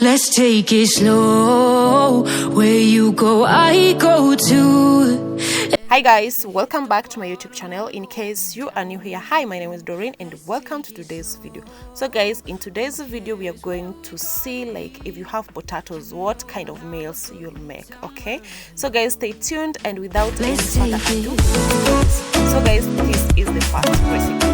Let's take it slow. Where you go, I go too. Hi guys, welcome back to my YouTube channel. In case you are new here, hi, my name is Doreen and welcome to today's video. So guys, in today's video we are going to see, like, if you have potatoes, what kind of meals you'll make. Okay, so guys, stay tuned, and without any further ado, so guys, this is the first recipe.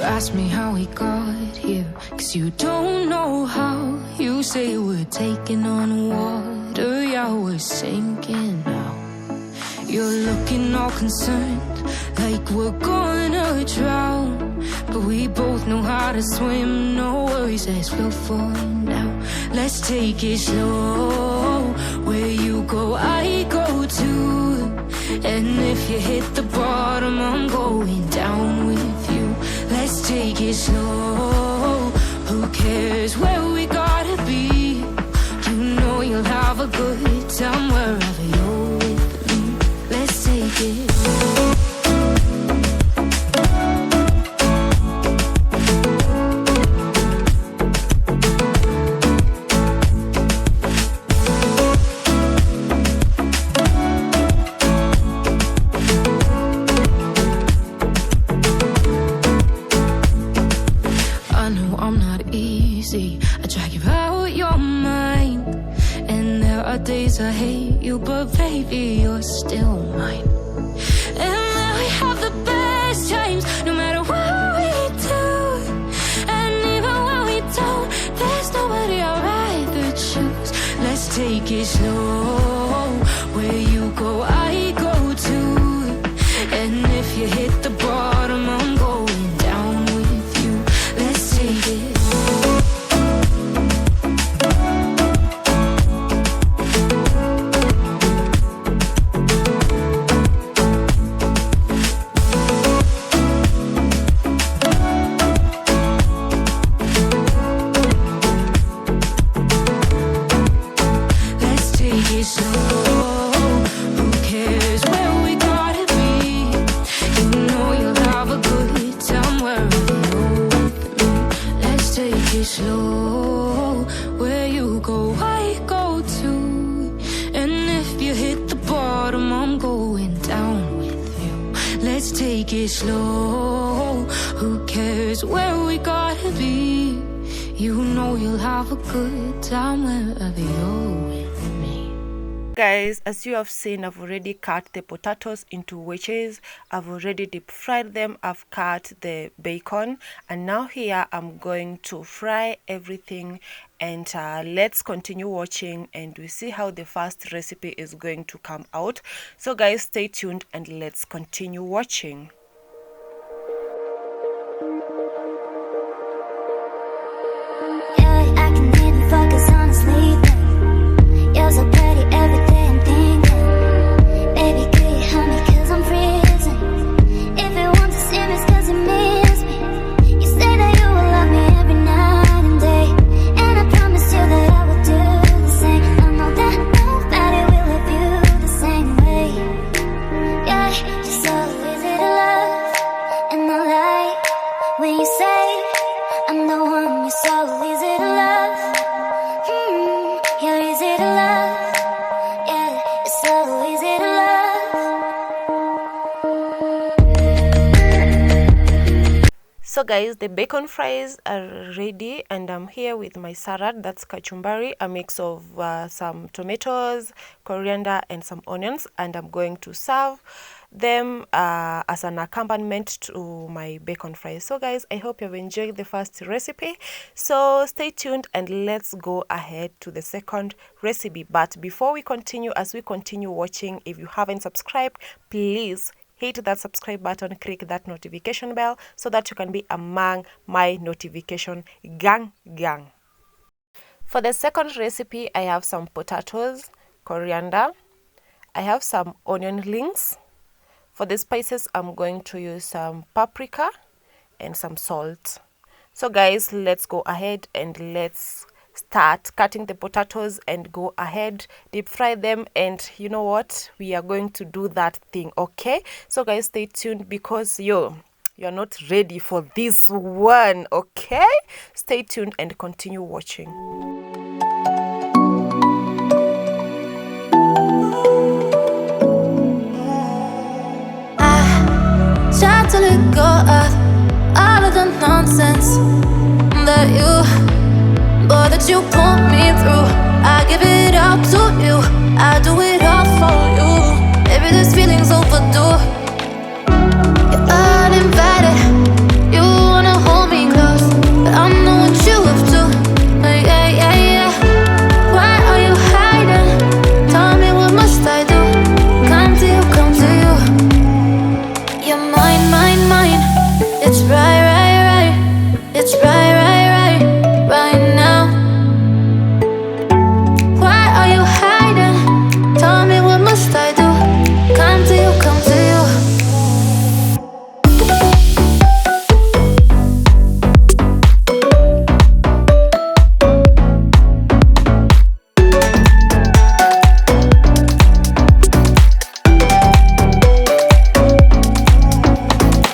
Ask me how we got here, 'cause you don't know how. You say we're taking on water, yeah, we're sinking now. You're looking all concerned, like we're gonna drown, but we both know how to swim, no worries as we'll fall now. Let's take it slow. Where you go, I go too. And if you hit the bottom, I'm going down with you. Let's take it slow. Who cares where we gotta be? You know you'll have a good time wherever you're with me. Let's take it slow. I drag you out your mind, and there are days I hate you, but baby, you're still mine. And now we have the best times, no matter what we do. And even when we don't, there's nobody I'd rather choose. Let's take it slow. Where you go, I go too. And if you hit the bottom, I'm going down with you. Let's take it. Slow, where you go, I go too. And if you hit the bottom, I'm going down with you. Let's take it slow. Who cares where we gotta be? You know you'll have a good time wherever you're with me. Guys, as you have seen, I've already cut the potatoes into wedges. I've already deep fried them. I've cut the bacon, and now here I'm going to fry everything, and let's continue watching and we see how the first recipe is going to come out. So guys, stay tuned and let's continue watching. Yeah, I can even focus on sleeping. You're so pretty every day I'm thinking. Baby, could you help me, 'cause I'm freezing. If you want to see me, it's 'cause you miss me. You say that you will love me every night and day, and I promise you that I will do the same. I know that nobody will love you the same way. Yeah, you're so easy to love, and I like when you say I'm the one. You're so easy to love. You're easy to love. Yeah, you're so easy to love. So guys, the bacon fries are ready, and I'm here with my salad. That's kachumbari, a mix of some tomatoes, coriander, and some onions, and I'm going to serve them as an accompaniment to my bacon fries. So guys, I hope you've enjoyed the first recipe, so stay tuned and let's go ahead to the second recipe. But before we continue, as we continue watching, if you haven't subscribed, please hit that subscribe button, click that notification bell so that you can be among my notification gang. For the second recipe, I have some potatoes, coriander, I have some onion rings. For the spices, I'm going to use some paprika and some salt. So guys, let's go ahead and let's start cutting the potatoes and go ahead deep fry them. And you know what, we are going to do that thing. Okay, so guys, stay tuned because you're not ready for this one. Okay, stay tuned and continue watching. Try to let go of all of the nonsense that you put me through. I give it all to you, I do it all for you. Maybe this feeling's overdue. You're uninvited, you wanna hold me close, but I know what you have to. Yeah, yeah, yeah. Why are you hiding? Tell me, what must I do? Come to you, come to you. You're mine, mine, mine. It's right, right, right. It's right, right, right, right now. Why are you hiding? Tell me, what must I do? Come to you, come to you.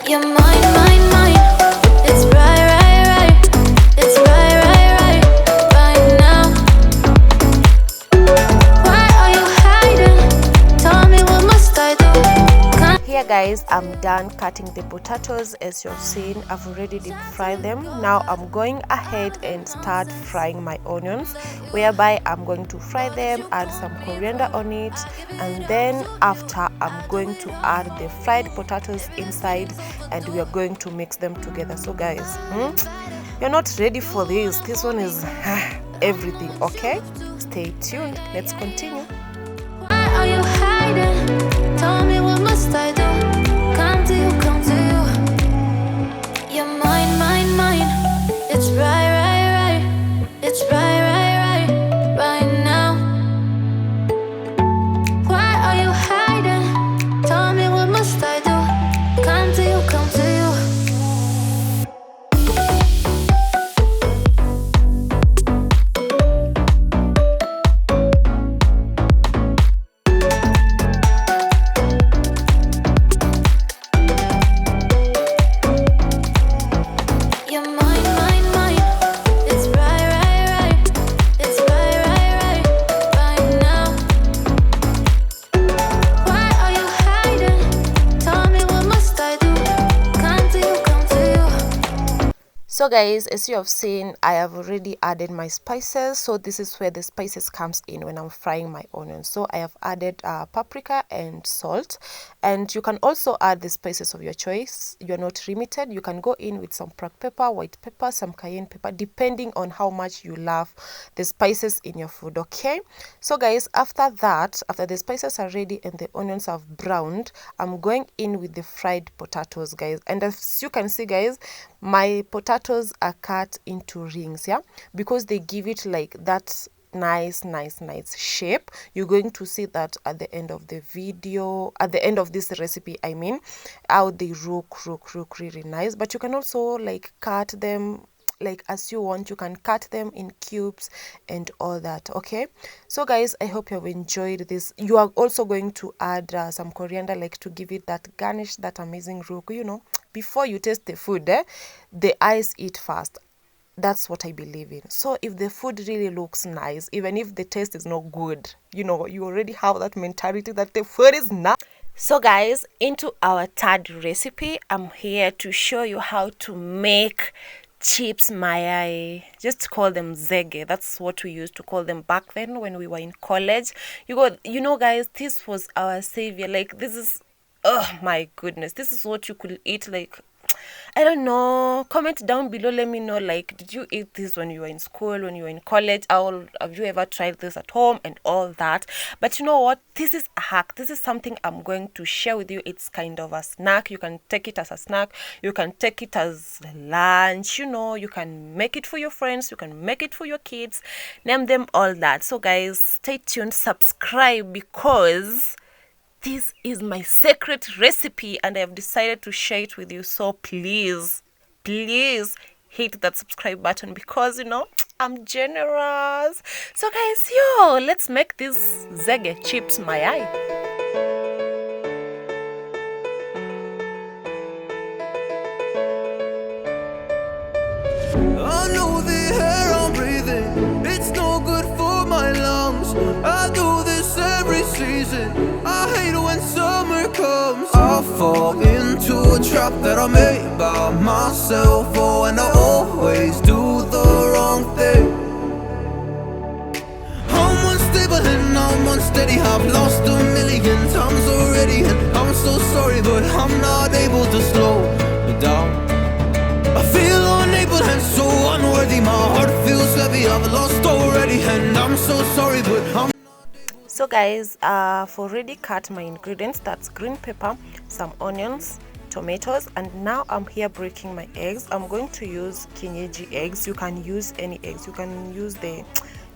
You're mine, mine, mine. It's right, right, right. It's right, right, right, right now. Why are you hiding? Tell me, what must I do? Here guys, I'm done cutting the potatoes. As you've seen, I've already deep fried them. Now I'm going ahead and start frying my onions, whereby I'm going to fry them, add some coriander on it, and then after I'm going to add the fried potatoes inside, and we are going to mix them together. So guys, you're not ready for this one is everything. Okay, stay tuned, let's continue. Why are you hiding? Tell me, what must I do? Come to you, come to you. You're mine, mine, mine. It's right, right, right. It's right, right, right, right now. Why are you hiding? Tell me, what must I do? Come to you, come to you. You're mine, mine, mine. It's right, right, right. It's right, right, right, right now. Why are you hiding? Tell me, what must I do? Come to you, come to you. So guys, as you have seen, I have already added my spices. So this is where the spices comes in when I'm frying my onions. So I have added paprika and salt, and you can also add the spices of your choice. You're not limited. You can go in with some black pepper, white pepper, some cayenne pepper, depending on how much you love the spices in your food. Okay, so guys, after that, after the spices are ready and the onions have browned, I'm going in with the fried potatoes, guys. And as you can see, guys, my potatoes are cut into rings, yeah, because they give it like that nice shape. You're going to see that at the end of the video, at the end of this recipe, I mean, how they look really nice. But you can also like cut them like as you want. You can cut them in cubes and all that. Okay, so guys, I hope you have enjoyed this. You are also going to add some coriander, like to give it that garnish, that amazing look. You know, before you taste the food, the eyes eat first. That's what I believe in. So if the food really looks nice, even if the taste is not good, you know, you already have that mentality that the food is nice. So guys, into our third recipe, I'm here to show you how to make chips mayai. Just call them zege. That's what we used to call them back then when we were in college. You know guys, this was our savior. Like, this is, oh my goodness, this is what you could eat. Like, I don't know, comment down below, let me know, like, did you eat this when you were in school, when you were in college? Have you ever tried this at home and all that? But you know what, this is a hack. This is something I'm going to share with you. It's kind of a snack. You can take it as a snack, you can take it as lunch, you know, you can make it for your friends, you can make it for your kids, name them, all that. So guys, stay tuned, subscribe, because this is my secret recipe and I have decided to share it with you. So please hit that subscribe button, because you know I'm generous. So guys, yo, let's make these Zege chips mayai. I know the air I'm breathing, it's no good for my lungs. I do this every season, I hate when summer comes. I fall into a trap that I made by myself. Oh, and I always do the wrong thing. I'm unstable and I'm unsteady, I've lost a million times already, and I'm so sorry, but I'm not able to slow down. I feel unable and so unworthy, my heart feels heavy, I've lost already, and I'm so sorry, but I'm... So guys, I've already cut my ingredients. That's green pepper, some onions, tomatoes, and now I'm here breaking my eggs. I'm going to use kienyeji eggs. You can use any eggs. You can use the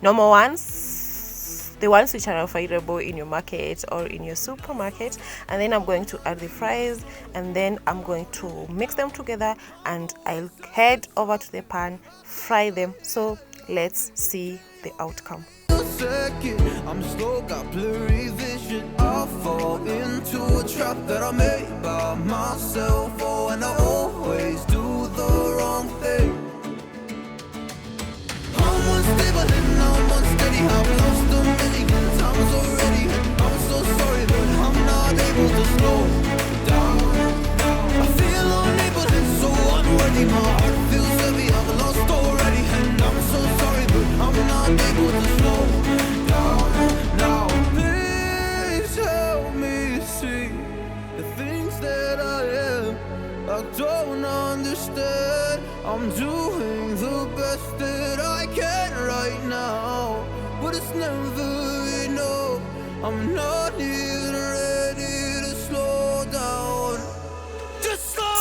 normal ones, the ones which are available in your market or in your supermarket. And then I'm going to add the fries, and then I'm going to mix them together, and I'll head over to the pan, fry them. So let's see the outcome. Second, I'm slow, got blurry vision. I fall into a trap that I made by myself. Oh, and I always do the wrong thing. I'm unstable and I'm unsteady, I've lost a million times already, and I'm so sorry, but I'm not able to slow down. I feel unable and so unworthy, my heart feels heavy, I've lost already, and I'm so sorry, but I'm not able to slow down. Now please help me see the things that I am. I don't understand. I'm doing the best that I can right now, but it's never enough. I'm not even ready to slow down.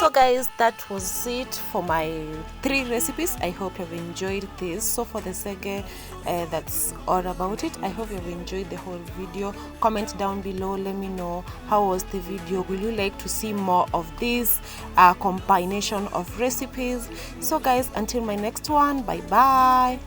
So guys, that was it for my 3 recipes. I hope you've enjoyed this. So for the Zege, that's all about it. I hope you've enjoyed the whole video. Comment down below, let me know how was the video. Will you like to see more of this combination of recipes? So guys, until my next one, bye bye.